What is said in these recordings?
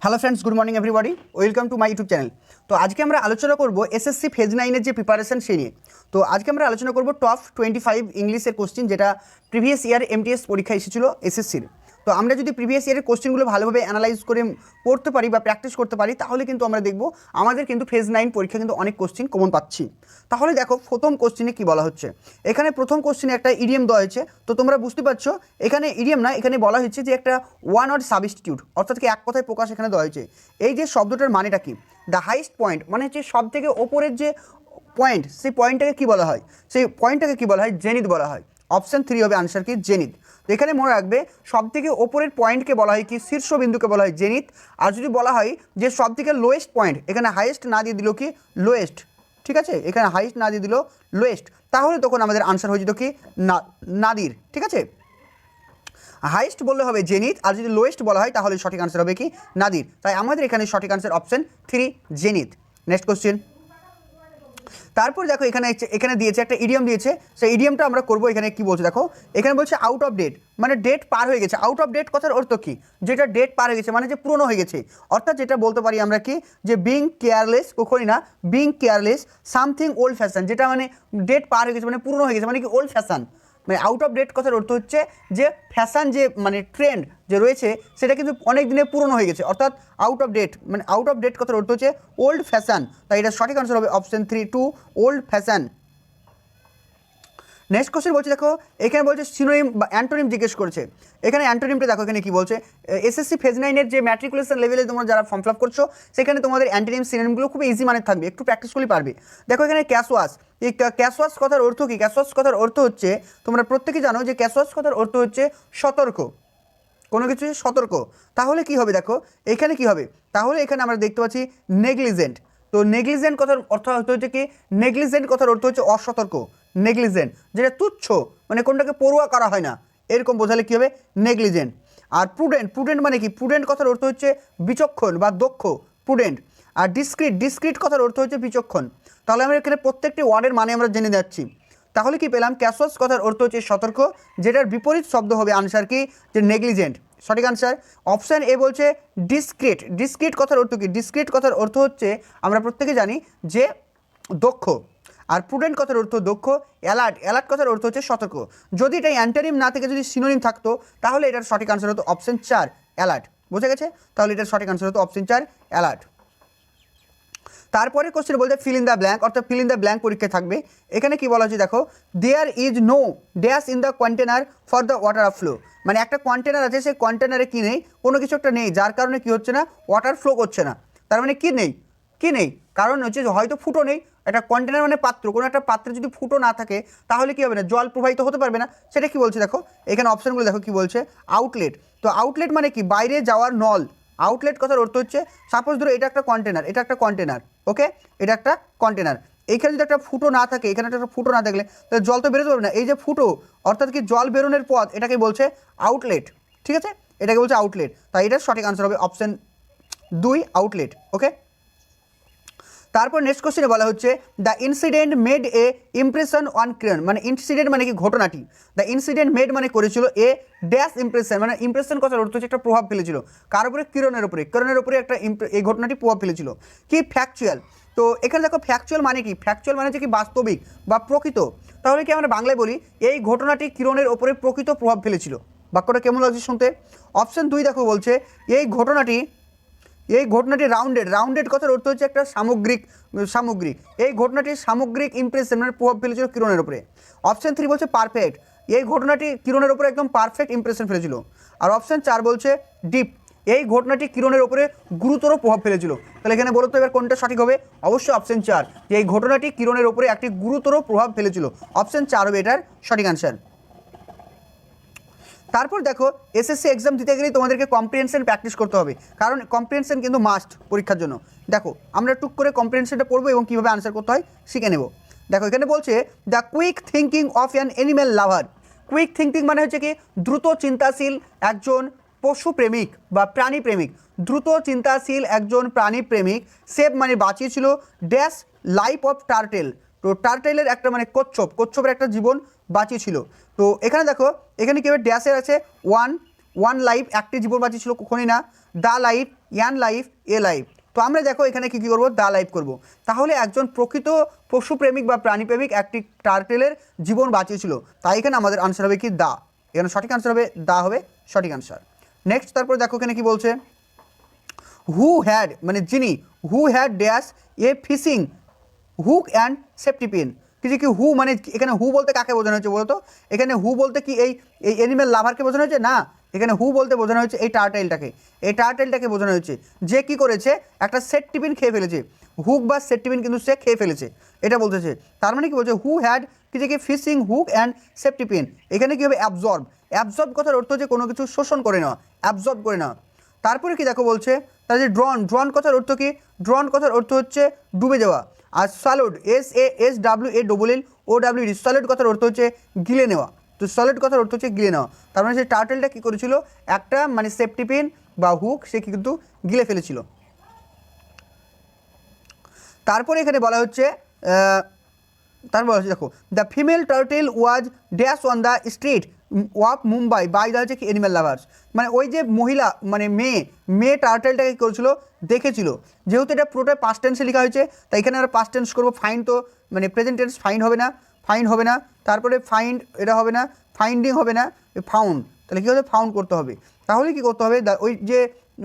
Hello friends, good morning everybody, welcome to my YouTube channel. তো আজকে আমরা আলোচনা করব এসএসসি ফেজ 9-এর যে প্রিপারেশন সেই নিয়ে। তো আজকে আমরা আলোচনা করব টপ 25 ইংলিশের কোশ্চেন, যেটা প্রিভিয়াস ইয়ার এমটিএস পরীক্ষা এসেছিলো এসএসসির। তো আমরা যদি প্রিভিয়াস ইয়ারের কোশ্চেনগুলো ভালোভাবে অ্যানালাইজ করে পড়তে পারি বা প্র্যাকটিস করতে পারি, তাহলে কিন্তু আমরা দেখব আমাদের কিন্তু ফেজ 9 পরীক্ষা কিন্তু অনেক কোশ্চেন কমন পাচ্ছি। তাহলে দেখো প্রথম কোশ্চেনে কী বলা হচ্ছে। এখানে প্রথম কোশ্চেনে একটা ইডিয়াম দেওয়া হয়েছে। তো তোমরা বুঝতে পারছো এখানে ইডিয়াম না, এখানে বলা হচ্ছে যে একটা ওয়ান ওয়ার্ড সাবস্টিটিউট, অর্থাৎ কি এক কথায় প্রকাশ এখানে দেওয়া হয়েছে। এই যে শব্দটার মানেটা কি, দ্য হাইস্ট পয়েন্ট মানে হচ্ছে সব থেকে ওপরের যে পয়েন্ট, সেই পয়েন্টটাকে কী বলা হয়, সেই পয়েন্টটাকে কী বলা হয়, জেনিথ বলা হয়। অপশান 3 হবে আনসার কি, জেনিথ। তো এখানে মনে রাখবে সব থেকে ওপরের পয়েন্টকে বলা হয় কি, শীর্ষবিন্দুকে বলা হয় জেনিথ। আর যদি বলা হয় যে সব থেকে লোয়েস্ট পয়েন্ট, এখানে হাইয়েস্ট না দিয়ে দিল কি লোয়েস্ট, ঠিক আছে, এখানে হাইয়েস্ট না দিয়ে দিল লোয়েস্ট, তাহলে তখন আমাদের আনসার হয়ে যেত কি নাদির, ঠিক আছে। হাইয়েস্ট বললে হবে জেনিথ, আর যদি লোয়েস্ট বলা হয় তাহলে সঠিক আনসার হবে কি নাদির। তাই আমাদের এখানে সঠিক answer option 3 zenith. Next question. তারপর দেখো এখানে দিয়েছে একটা ইডিয়াম দিয়েছে, সেই ইডিয়ামটা আমরা করবো। এখানে কি বলছে দেখো, এখানে বলছে আউট অফ ডেট, মানে ডেট পার হয়ে গেছে। আউট অফ ডেট কথার অর্থ কি, যেটা ডেট পার হয়ে গেছে মানে যে পুরনো হয়ে গেছে। অর্থাৎ যেটা বলতে পারি আমরা কি, যে বিং কেয়ারলেস, কখনই না, being careless something old fashion, যেটা মানে ডেট পার হয়ে গেছে মানে পুরনো হয়ে গেছে, মানে কি ওল্ড ফ্যাশন। মানে আউট অফ ডেট কথার অর্থ হচ্ছে যে ফ্যাশন যে মানে ট্রেন্ড যে রয়েছে সেটা কিন্তু অনেক দিনে পুরনো হয়ে গেছে। অর্থাৎ আউট অফ ডেট, মানে আউট অফ ডেট কথার অর্থ হচ্ছে ওল্ড ফ্যাশন। তাই এটা সঠিক আনসার হবে option 3 to old fashion. Next question বলছে দেখো, এখানে বলছে সিনোনিম বা অ্যান্টোনিম জিজ্ঞেস করেছে। এখানে অ্যান্টোনিমটা দেখো, এখানে কি বলছে, এসএসসি ফেজ 9-এর যে ম্যাট্রিকুলেশন লেভেলে তোমরা যারা ফর্ম ফিল আপ করছো, সেখানে তোমাদের অ্যান্টোনিম সিনোনিমগুলো খুব ইজি মানে থাকবে, একটু প্র্যাকটিস করলেই পারবে। দেখো এখানে ক্যাশওয়াশ, এই ক্যাশওয়াশ কথার অর্থ কি, ক্যাশওয়াশ কথার অর্থ হচ্ছে, তোমরা প্রত্যেকেই জানো যে ক্যাশওয়াশ কথার অর্থ হচ্ছে সতর্ক, কোনো কিছু সতর্ক। তাহলে কি হবে দেখো, এখানে কি হবে, তাহলে এখানে আমরা দেখতে পাচ্ছি নেগলিজেন্ট। তো নেগলিজেন্ট কথার অর্থ হচ্ছে কি, নেগলিজেন্ট কথার অর্থ হচ্ছে অসতর্ক, নেগলিজেন্ট যেটা তুচ্ছ, মানে কোনটাকে পড়ুয়া করা হয় না, এরকম বোঝালে কী হবে নেগলিজেন্ট। আর প্রুডেন্ট, প্রুডেন্ট মানে কি, প্রুডেন্ট কথার অর্থ হচ্ছে বিচক্ষণ বা দক্ষ, প্রুডেন্ট। আর ডিসক্রিট, ডিসক্রিট কথার অর্থ হচ্ছে বিচক্ষণ। তাহলে আমরা এখানে প্রত্যেকটি ওয়ার্ডের মানে আমরা জেনে যাচ্ছি। তাহলে কি পেলাম, ক্যাশওয়াশ কথার অর্থ হচ্ছে সতর্ক, যেটার বিপরীত শব্দ হবে আনসার কি, যে নেগলিজেন্ট। সঠিক আনসার অপশান এ বলছে ডিসক্রিট। ডিসক্রিট কথার অর্থ কি, ডিসক্রিট কথার অর্থ হচ্ছে আমরা প্রত্যেকে জানি যে দক্ষ। আর প্রুডেন্ট কথার অর্থ দক্ষ। অ্যালার্ট, অ্যালার্ট কথার অর্থ হচ্ছে সতর্ক। যদি এটা অ্যান্টোনিম না থেকে যদি সিনোনিম থাকতো, তাহলে এটার সঠিক আনসার হতো অপশন 4 অ্যালার্ট। বোঝা গেছে, তাহলে এটার সঠিক আনসার হতো অপশন 4 অ্যালার্ট। তারপরে কোশ্চেন বলতে ফিল ইন দ্য ব্ল্যাঙ্ক, অর্থাৎ ফিল ইন দ্য ব্ল্যাঙ্ক পরীক্ষায় থাকবে। এখানে কি বলা হচ্ছে দেখো, there is no dash in the container for the water of flow, মানে একটা কন্টেনার আছে, সেই কন্টেনারে কি নেই, কোনো কিছু একটা নেই, যার কারণে কি হচ্ছে না, ওয়াটার ফ্লো করছে না। তার মানে কি নেই, কি নেই, কারণ হচ্ছে হয়তো ফুটো নেই। একটা কন্টেনার মানে পাত্র, কোনো একটা পাত্রে যদি ফুটো না থাকে তাহলে কি হবে না, জল প্রবাহিত হতে পারবে না। সেটা কি বলছে দেখো, এখানে অপশানগুলো দেখো কি বলছে, আউটলেট। তো আউটলেট মানে কি, বাইরে যাওয়ার নল। আউটলেট কথার অর্থ হচ্ছে, সাপোজ ধরো এটা একটা কন্টেনার, এটা একটা কন্টেনার, ওকে, এটা একটা কন্টেনার। এইখানে যদি একটা ফুটো না থাকে, এখানে একটা ফুটো না থাকলে তাহলে জল তো বেরোতে পারবে না। এই যে ফুটো, অর্থাৎ কি জল বেরোনোর পথ, এটাকে বলছে আউটলেট, ঠিক আছে, এটাকে বলছে আউটলেট। তাই এটার সঠিক আনসার হবে অপশন 2 আউটলেট, ওকে। তারপর নেক্সট কোশ্চেনে বলা হচ্ছে the incident made a impression on Kiran, মানে ইনসিডেন্ট মানে কি ঘটনাটি, দ্য ইনসিডেন্ট মেড মানে করেছিল এ ড্যাশ ইমপ্রেশন, মানে ইমপ্রেশন কথার অর্থ হচ্ছে একটা প্রভাব ফেলেছিল, কার উপরে, কিরণের উপরে, কিরণের উপরে একটা এই ঘটনাটি প্রভাব ফেলেছিল। কি ফ্যাকচুয়াল। তো এখানে দেখো ফ্যাকচুয়াল মানে কি, ফ্যাকচুয়াল মানে হচ্ছে কি বাস্তবিক বা প্রকৃত। তাহলে কি আমরা বাংলায় বলি এই ঘটনাটি কিরণের ওপরে প্রকৃত প্রভাব ফেলেছিল। বাক্যটা কেমন লাগছে শুনতে। অপশন 2 দেখো বলছে এই ঘটনাটি রাউন্ডেড, রাউন্ডেড কথার অর্থ হচ্ছে একটা সামগ্রিক, এই ঘটনাটির সামগ্রিক ইমপ্রেশন মানে প্রভাব ফেলেছিল কিরণের উপরে। অপশন 3 বলছে পারফেক্ট, এই ঘটনাটি কিরণের উপরে একদম পারফেক্ট ইমপ্রেশন ফেলেছিল। আর অপশন 4 বলছে ডিপ, এই ঘটনাটি কিরণের উপরে গুরুতর প্রভাব ফেলেছিল। তাহলে এখানে বলো তো এবার কোনটা সঠিক হবে, অবশ্যই অপশন 4, যে এই ঘটনাটি কিরণের উপরে একটি গুরুতর প্রভাব ফেলেছিল। অপশন 4 হবে এটার সঠিক আনসার। তারপর দেখো এসএসসি এক্সাম দিতে গেলেই তোমাদেরকে কম্প্রিহেনশন প্র্যাকটিস করতে হবে, কারণ কম্প্রিহেনশন কিন্তু মাস্ট পরীক্ষার জন্য। দেখো আমরা টুক করে কম্প্রিহেনশনটা পড়বো এবং কীভাবে আনসার করতে হয় শিখে নেব। দেখো এখানে বলছে the quick thinking of an animal lover. Quick thinking মানে হচ্ছে কি দ্রুত চিন্তাশীল একজন পশুপ্রেমিক বা প্রাণীপ্রেমিক, দ্রুত চিন্তাশীল একজন প্রাণীপ্রেমিক সেভ মানে বাঁচিয়েছিল ড্যাশ লাইফ অফ টার্টেল। তো টার্টেলের একটা মানে কচ্ছপের একটা জীবন বাঁচিয়েছিল। তো এখানে দেখো এখানে কীভাবে ড্যাশের আছে ওয়ান লাইফ, একটি জীবন বাঁচিয়েছিল কখনই না। The life, an life, a life. তো আমরা দেখো এখানে কী করবো, দ্য লাইফ করব। তাহলে একজন প্রকৃত পশুপ্রেমিক বা প্রাণীপ্রেমিক একটি টার্টেলের জীবন বাঁচিয়েছিল, তাই এখানে আমাদের আনসার হবে কি দা। এখানে সঠিক আনসার হবে দা, হবে সঠিক আনসার। নেক্সট তারপর দেখো এখানে কি বলছে, হু হ্যাড মানে যিনি, who had dash a fishing hook and safety pin. কিছু কি হু মানে এখানে হু বলতে কাকে বোঝানো হয়েছে বলতো? এখানে হু বলতে কি এই অ্যানিম্যাল লাভারকে বোঝানো হয়েছে? না, এখানে হু বলতে বোঝানো হয়েছে এই টার্টেলটাকে বোঝানো হয়েছে, যে কি করেছে একটা সেফটি পিন খেয়ে ফেলেছে। হুক বা সেফটি পিন কিন্তু সে খেয়ে ফেলেছে, এটা বলতেছে। তার মানে কি বলছে, হু হ্যাড কি যে কি fishing hook and safety pin. এখানে কি হবে, অ্যাবজর্ব। অ্যাবজর্ব কথার অর্থ হচ্ছে কোনো কিছু শোষণ করে নেওয়া, অ্যাবজর্ব করে নেওয়া। তারপরে কি দেখো বলছে, তাহলে যে ড্রন কথার অর্থ কি? ড্রন কথার অর্থ হচ্ছে ডুবে যাওয়া। আর সলিড, SALOWL সলিড কথার অর্থ হচ্ছে গিলে নেওয়া। তো সলিড কথার অর্থ হচ্ছে গিলে নেওয়া। তার মানে সেই টার্টেলটা কী করেছিল, একটা মানে সেফটি পিন বা হুক সে কিন্তু গিলে ফেলেছিল। তারপরে এখানে বলা হচ্ছে তারপর দেখো, the female turtle was dash on the street of Mumbai by the হচ্ছে কি অ্যানিম্যাল লাভার্স। মানে ওই যে মহিলা মানে মেয়ে টার্টেলটাকে কী করেছিল, দেখেছিল। যেহেতু এটা পুরোটাই পাস্ট টেন্সে লেখা হয়েছে, তাই এখানে আমরা পাস্ট টেন্স করবো। ফাইন তো মানে প্রেজেন্ট টেন্স, ফাইন হবে না। তারপরে ফাইন্ড এটা হবে না, ফাইন্ডিং হবে না, ফাউন্ড। তাহলে কী হবে, ফাউন্ড করতে হবে। তাহলে কী করতে হবে, ওই যে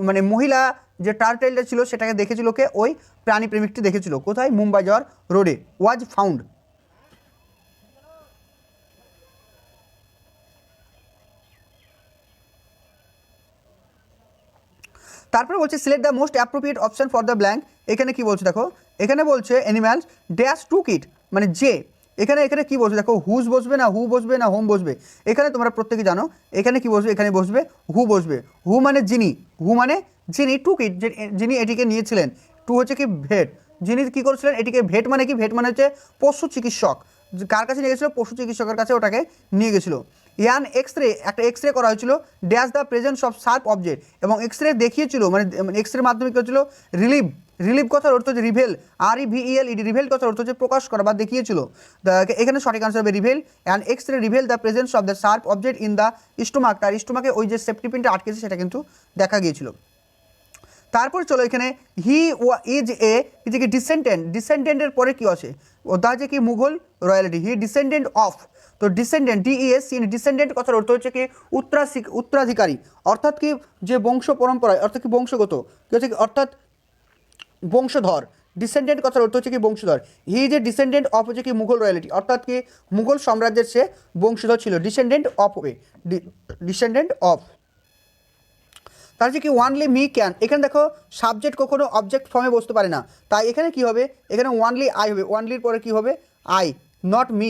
মানে মহিলা যে টার্টেলটা ছিল সেটাকে দেখেছিল কে, ওই প্রাণী প্রেমিকটি দেখেছিল কোথায়, মুম্বাই যাওয়ার রোডে, ওয়াজ ফাউন্ড। তারপরে বলছে select the most appropriate option for the blank. এখানে কি বলছে দেখো, এখানে বলছে অ্যানিম্যালস ড্যাশ টুক ইট মানে যে, এখানে কি বলছে দেখো, হুজ বসবে না হু বসবে না হোম বসবে। এখানে তোমরা প্রত্যেকে জানো এখানে কি বসবে, এখানে বসবে হু বসবে। হু মানে যিনি টুক ইট যিনি এটিকে নিয়েছিলেন। টু হচ্ছে কি ভেট, যিনি কী করেছিলেন এটিকে, ভেট মানে কি, ভেট মানে হচ্ছে পশু চিকিৎসক। কার কাছে নিয়ে গেছিলো, পশু চিকিৎসকের কাছে ওটাকে নিয়ে গেছিলো। ইয়ান একটা এক্স রে করা হয়েছিল dash the presence of sharp object, এবং এক্স রে দেখিয়েছিল মানে এক্স রের মাধ্যমে কী হচ্ছিল, রিলিভ কথার অর্থ হচ্ছে রিভেল, REVEL রিভেল কথার অর্থ হচ্ছে প্রকাশ করা বা দেখিয়েছিল। এখানে সঠিক আনসার হবে reveal. And X ray reveal the presence of the sharp object in the stomach, তার স্টোমাকে ওই যে সেফটি পিনটা আটকেছে সেটা কিন্তু দেখা গিয়েছিল। তারপর চলো এখানে হি ইজ এ কি ডিসেন্ডেন্টের পরে কি আছে, ও দা যে কি Mughal royalty, he descendant of. তো ডিসেন্ডেন্ট ডিসেন্ডেন্ট কথার অর্থ হচ্ছে কি উত্তরাধিকারী, অর্থাৎ কি যে বংশ পরম্পরায়, অর্থাৎ কি বংশগত, কি হচ্ছে কি অর্থাৎ বংশধর। ডিসেন্ডেন্ট কথার অর্থ হচ্ছে কি বংশধর। He is a descendant of হচ্ছে কি মুঘল রয়্যালিটি, অর্থাৎ কি মুঘল সাম্রাজ্যের সে বংশধর ছিল। ডিসেন্ডেন্ট অফ হবে, ডিসেন্ডেন্ট অফ। তার হচ্ছে কি ওয়ানলি মি ক্যান, এখানে দেখো সাবজেক্ট কখনো অবজেক্ট ফর্মে বসতে পারে না, তাই এখানে কি হবে, এখানে ওয়ানলি আই হবে। ওয়ানলির পরে কি হবে, আই, নট মি।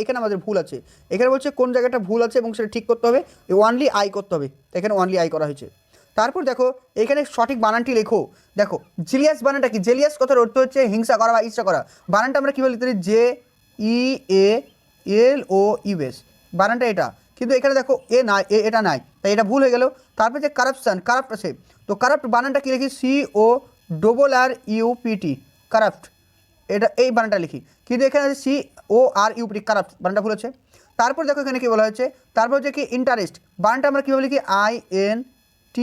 এখানে আমাদের ভুল আছে, এখানে বলছে কোন জায়গাটা ভুল আছে এবং সেটা ঠিক করতে হবে, ওয়ানলি আই করতে হবে, এখানে ওয়ানলি আই করা হয়েছে। তারপর দেখো এখানে সঠিক বানানটি লেখো। দেখো জেলিয়াস বানানটা কি, জেলিয়াস কথার অর্থ হচ্ছে হিংসা করা বা ঈর্ষা করা। বানানটা আমরা কীভাবে লিখতে পারি, JEALOUS, বানানটা এটা, কিন্তু এখানে দেখো এ নাই, এটা নাই, তাই এটা ভুল হয়ে গেল। তারপরে যে কারাপ্ট আছে, তো কারাপ্ট বানানটা কী লিখি, CORRUPT, কারাপ্ট, এটা এই বানানটা লিখি, কিন্তু এখানে আছে CORUPT, কারাপ্ট, বানানটা ভুল আছে। তারপর দেখো এখানে কী বলা হয়েছে, তারপর হচ্ছে কি ইন্টারেস্ট, বানানটা আমরা কীভাবে লিখি,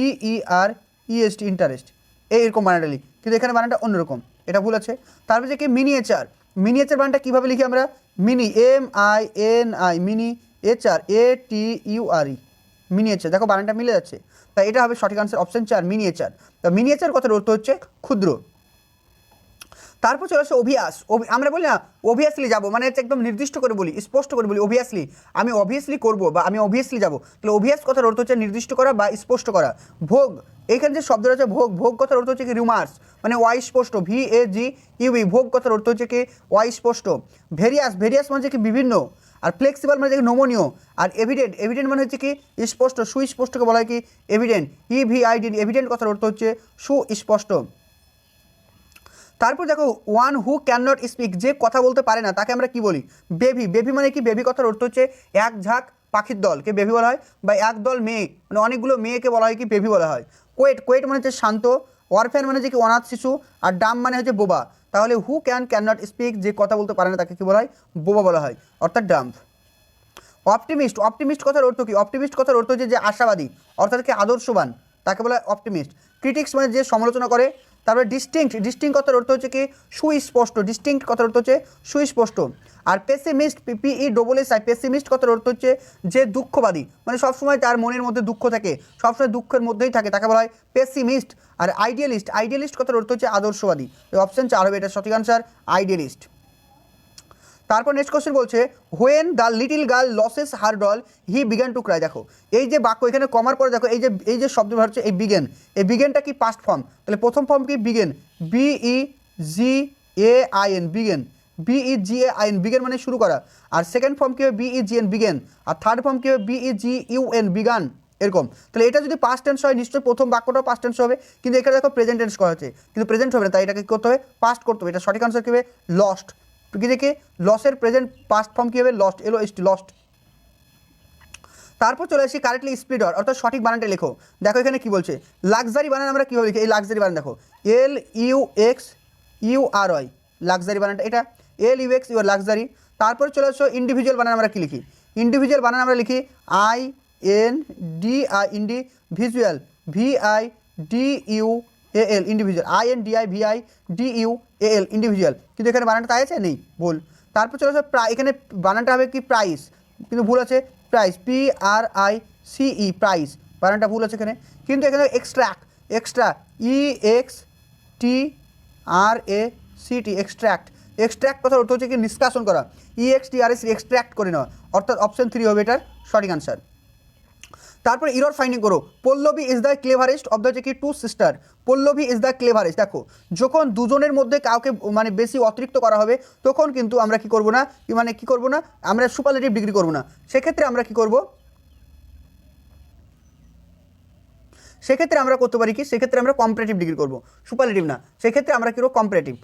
INTEREST, ইন্টারেস্ট, এইরকম বানানটা লিখি, কিন্তু এখানে বানানটা অন্যরকম, এটা ভুল আছে। তারপর যে কি মিনিয়েচার বানানটা কীভাবে লিখি আমরা, mini, MINI, miniature, ATURE, miniature, দেখো বানানটা মিলে যাচ্ছে, তাই এটা হবে সঠিক আনসার অপশন 4, মিনিয়েচার। তা মিনিয়েচার কথার অর্থ হচ্ছে ক্ষুদ্র। তারপর চলে আসে অভিয়াস। আমরা বলি না অবভিয়াসলি যাবো, মানে হচ্ছে একদম নির্দিষ্ট করে বলি, স্পষ্ট করে বলি, অবভিয়াসলি আমি অবভিয়াসলি করবো বা আমি অবভিয়াসলি যাবো। তাহলে অভিয়াস কথার অর্থ হচ্ছে নির্দিষ্ট করা বা স্পষ্ট করা। ভোগ, এইখানে যে শব্দটা হচ্ছে ভোগ কথার অর্থ হচ্ছে কি রিমার্স, মানে অস্পষ্ট, VAGUE, ভোগ কথার অর্থ হচ্ছে কি অস্পষ্ট। ভেরিয়াস মানে হচ্ছে কি বিভিন্ন, আর ফ্লেক্সিবল মানে হচ্ছে কি নমনীয়, আর এভিডেন্ট মানে হচ্ছে কি স্পষ্ট, সুস্পষ্টকে বলা হয় কি এভিডেন্ট, EVIDENT, এভিডেন্ট কথার অর্থ হচ্ছে সুস্পষ্ট। তারপর দেখো one who can not speak, যে কথা বলতে পারে না তাকে আমরা কি বলি, বেবি মানে কি, বেবি কথার অর্থ হচ্ছে এক ঝাঁক পাখির দলকে বেবি বলা হয়, বা এক দল মেয়ে মানে অনেকগুলো মেয়েকে বলা হয় কি বেবি বলা হয়। কোয়েট মানে হচ্ছে শান্ত, অরফ্যান মানে হচ্ছে কি অনাথ শিশু, আর ডাম মানে হচ্ছে বোবা। তাহলে হু ক্যান নট স্পিক, যে কথা বলতে পারে না তাকে কি বলা হয়, বোবা বলা হয়, অর্থাৎ ডাম্প। অপটিমিস্ট কথার অর্থ কি, অপটিমিস্ট কথার অর্থ হচ্ছে যে আশাবাদী, অর্থাৎ কি আদর্শবান। তাকে বলা হয় অপটিমিস্ট। ক্রিটিক্স মানে যে সমালোচনা করে। তারপরে ডিস্টিংক্ট কথার অর্থ হচ্ছে কি সুস্পষ্ট, ডিস্টিংক্ট কথার অর্থ হচ্ছে সুস্পষ্ট। আর পেসিমিস্ট PESSI পেসিমিস্ট কথার অর্থ হচ্ছে যে দুঃখবাদী, মানে সবসময় তার মনের মধ্যে দুঃখ থাকে, সবসময় দুঃখের মধ্যেই থাকে, তাকে বলা হয় পেসিমিস্ট। আর আইডিয়ালিস্ট কথার অর্থ হচ্ছে আদর্শবাদী। অপশন 4 হবে এটা সঠিক আনসার, আইডিয়ালিস্ট। তারপর নেক্সট কোশ্চেন বলছে when the little girl losses her doll he began to cry. দেখো এই যে বাক্য এখানে কমার পরে দেখো এই যে শব্দ হচ্ছে এই বিগেন, এই বিগেনটা কি পাস্ট ফর্ম, তাহলে প্রথম ফর্ম কি begin, BEGAIN begin, BEGAIN begin মানে শুরু করা। আর সেকেন্ড ফর্ম কী হবে BEGN বিগেন। আর থার্ড ফর্ম কী হবে BEGUN বিগান, এরকম। তাহলে এটা যদি পাস্ট টেন্স হয় নিশ্চয়ই প্রথম বাক্যটাও পাস্ট টেন্স হবে, কিন্তু এখানে দেখো প্রেজেন্ট টেন্স করা হচ্ছে, কিন্তু প্রেজেন্ট হবে না, তাই এটাকে কী করতে হবে পাস্ট করতে হবে। এটা সঠিক আনসার কী হবে লস্ট। কি দেখে লসের প্রেজেন্ট পাস্ট ফর্ম কী হবে লস্ট, LOST লস্ট। তারপর চলে আসি কারেক্টলি স্পিড অর্থাৎ সঠিক বানানটা লেখো। দেখো এখানে কি বলছে লাক্সারি বানান আমরা কীভাবে লিখি, এই লাক্সারি বানান দেখো LUXURY লাক্সারি বানানটা এটা LUX ইউর লাক্সারি। তারপরে চলে আসো ইন্ডিভিজুয়াল বানান আমরা কী লিখি, ইন্ডিভিজুয়াল বানান আমরা লিখি INDI individual VIDUAL individual INDIVIDUAL individual, কিন্তু এখানে বানানটা তাই আছে নেই, ভুল। তারপর চলে আসো এখানে বানানটা হবে কি প্রাইস, কিন্তু ভুল আছে প্রাইস PRICE প্রাইস, বানানটা ভুল আছে এখানে। কিন্তু এখানে এক্সট্রাক্ট EXTRACT এক্সট্রাক্ট কথার অর্থ হচ্ছে কি নিষ্কাশন করা, EXTRAC এক্সট্রাক্ট করে নেওয়া, অর্থাৎ অপশন 3 হবে এটার সঠিক আনসার। তারপরে ইরর ফাইন্ডিং করো Pallavi is the cleverest of the কি two sister, Pallavi is the cleverest. দেখো যখন দুজনের মধ্যে কাউকে মানে বেশি অতিরিক্ত করা হবে তখন কিন্তু আমরা কি করব না, আমরা সুপারলেটিভ ডিগ্রি করব না, সেক্ষেত্রে আমরা কি করব, সেক্ষেত্রে আমরা করতে পারি কি, সেক্ষেত্রে আমরা কম্পারেটিভ ডিগ্রি করব, সুপারলেটিভ না, সেক্ষেত্রে আমরা কী করব কম্পারেটিভ।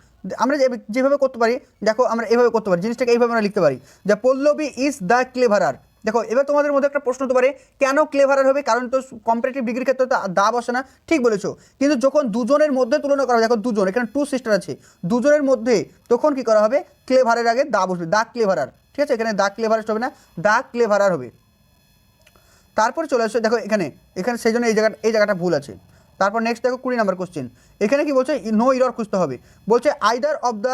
আমরা যেভাবে করতে পারি দেখো আমরা এভাবে করতে পারি, জিনিসটাকে এইভাবে আমরা লিখতে পারি যে পল্লবী ইজ দ্য ক্লেভারার। দেখো এবার তোমাদের মধ্যে একটা প্রশ্ন হতে পারে কেন ক্লেভারার হবে, কারণ তো কম্পারেটিভ ডিগ্রির ক্ষেত্রে তো দা বসে না, ঠিক বলেছো, কিন্তু যখন দুজনের মধ্যে তুলনা করা হবে, দেখো দুজন এখানে টু সিস্টার আছে, দুজনের মধ্যে তখন কি করা হবে ক্লেভারের আগে দা বসবে, দা ক্লেভারার, ঠিক আছে, এখানে দা ক্লেভারেস্ট হবে না, দা ক্লেভারার হবে। তারপরে চলে আসছে দেখো এখানে সেই জন্য এই জায়গাটা ভুল আছে। তারপর নেক্সট দেখো 20 নম্বর কোশ্চেন, এখানে কি বলছে নো ইরর খুঁজতে হবে, বলছে either of the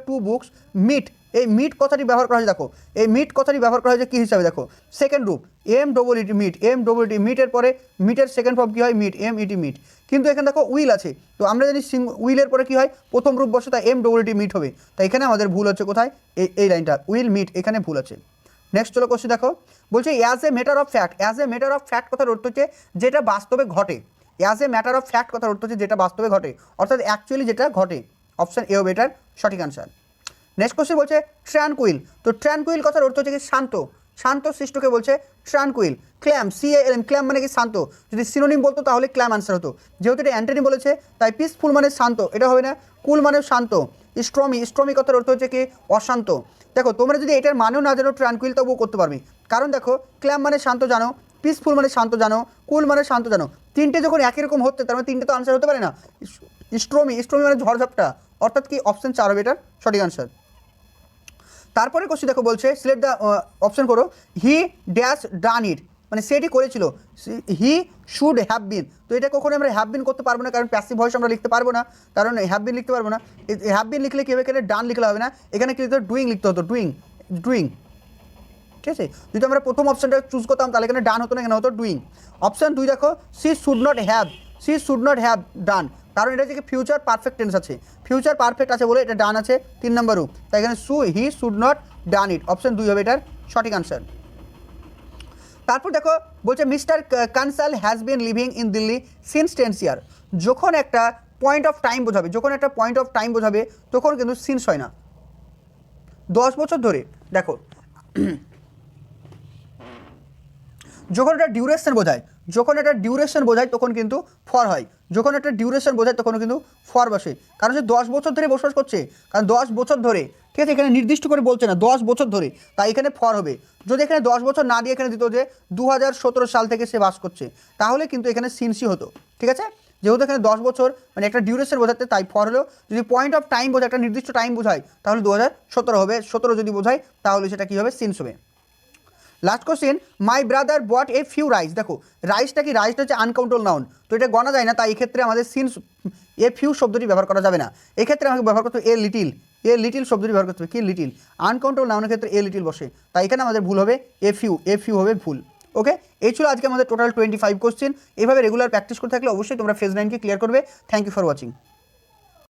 two books meet, এই মিট কথাটি ব্যবহার করা হয়েছে। দেখো এই মিট কথাটি ব্যবহার করা হয়েছে কী হিসাবে, দেখো সেকেন্ড রূপ MEET মিটের পরে মিটের সেকেন্ড ফর্ম কী হয় MET মিট, কিন্তু এখানে দেখো উইল আছে, তো আমরা জানি উইলের পরে কী হয় প্রথম রূপ বসে, তাই MEET মিট হবে, তাই এখানে আমাদের ভুল হচ্ছে কোথায় এই লাইনটা উইল মিট, এখানে ভুল আছে। নেক্সট চলো কোশ্চেন দেখো বলছে as a matter of fact কথার অর্থ হচ্ছে যেটা বাস্তবে ঘটে, as a matter of fact কথার অর্থ হচ্ছে যেটা বাস্তবে ঘটে, অর্থাৎ অ্যাকচুয়ালি যেটা ঘটে, অপশন এ হবে এটার সঠিক আনসার। নেক্সট কোশ্চেন বলছে ট্রানকুইল, তো ট্রানকুইল কথার অর্থ হচ্ছে কি শান্ত সৃষ্টকে বলছে ট্রানকুইল। ক্ল্যাম CALM ক্ল্যাম মানে কি শান্ত, যদি সিনোনিম বলতো তাহলে ক্ল্যাম আনসার হতো, যেহেতু এটা অ্যান্টোনিম বলেছে তাই পিসফুল মানে শান্ত, এটা হবে না, কুল মানে শান্ত। স্ট্রমি কথার অর্থ হচ্ছে কি অশান্ত। দেখো তোমরা যদি এটার মানেও না জানো ট্রানকুইল তবুও করতে পারবে, কারণ দেখো ক্ল্যাম মানে শান্ত জানো, পিসফুল মানে শান্ত জানো, কুল মানে শান্ত জানো, তিনটে যখন একই রকম হচ্ছে তার মানে তিনটে তো আনসার হতে পারে না। স্ট্রমি মানে ঝড়ঝাপটা, অর্থাৎ কি অপশন 4 হবে এটার সঠিক আনসার। তারপরে কোশ্চেন দেখো বলছে সিলেক্ট দ্য অপশন করো হি ড্যাশ ডান ইট, মানে সেটি করেছিল, হি শুড হ্যাভ বিন, তো এটা কখনো আমরা হ্যাভ বিন করতে পারবো না, কারণ প্যাসিভ ভয়েস আমরা লিখতে পারবো না, কারণ হ্যাভ বিন লিখতে পারবো না। হ্যাভ বিন লিখলে কী হবে, এখানে ডান লিখলে হবে না, এখানে কি লিখতে হবে ডুইং লিখতে হতো, ডুইং, ঠিক আছে। যদি আমরা প্রথম অপশনটা চুজ করতাম তাহলে এখানে ডান হতো না, এখানে হতো ডুইং। অপশন 2 দেখো C should not have done, কারণ এটা থেকে ফিউচার পারফেক্ট টেন্স আছে, ফিউচার পারফেক্ট আছে বলে এটা ডান আছে 3 নম্বর রূপ, তাই এখানে he should not done it, option 2 হবে এটার সঠিক আনসার। তারপর দেখো বলছে mister Kansal has been living in Delhi since 10 year, যখন একটা পয়েন্ট অফ টাইম বোঝাবে তখন কিন্তু সিন্স হয় না, 10 বছর ধরে। দেখো যখন একটা ডিউরেশন বোঝায় তখন কিন্তু ফর হয়, যখন একটা ডিউরেশন বোঝায় তখন কিন্তু ফর বসে, কারণ সে 10 বছর ধরে বসবাস করছে, কারণ 10 বছর ধরে, ঠিক আছে, এখানে নির্দিষ্ট করে বলছে না 10 বছর ধরে, তাই এখানে ফর হবে। যদি এখানে 10 বছর না দিয়ে এখানে দিত যে 2017 সাল থেকে সে বাস করছে, তাহলে কিন্তু এখানে সিনসি হতো, ঠিক আছে, যেহেতু এখানে 10 বছর মানে একটা ডিউরেশন বোঝাতে তাই ফর হলো। যদি পয়েন্ট অফ টাইম বোঝায় একটা নির্দিষ্ট টাইম বোঝায় তাহলে 2017 হবে, 17 যদি বোঝায় তাহলে সেটা কী হবে সিন্স হবে। Last question, my brother bought a few rice. দেখো রাইসটা কি, রাইসটা হচ্ছে আনকাউন্টেবল নাউন, তো এটা গণা যায় না, তাই এক্ষেত্রে আমাদের সিন এ ফিউ শব্দটি ব্যবহার করা যাবে না। এক্ষেত্রে আমাকে ব্যবহার করতে হবে এ লিটিল, এ লিটিল শব্দটি ব্যবহার করতে হবে। কি লিটিল, আনকাউন্টেবল নাউনের ক্ষেত্রে এ লিটিল বসে, তাই এখানে আমাদের ভুল হবে এ ফিউ, এ ফিউ হবে ভুল। ওকে, এই ছিল আজকে আমাদের টোটাল 25 কোশ্চেন। এভাবে রেগুলার প্র্যাকটিস করতে থাকলে অবশ্যই তোমরা ফেজ 9কে ক্লিয়ার করবে। Thank you for watching.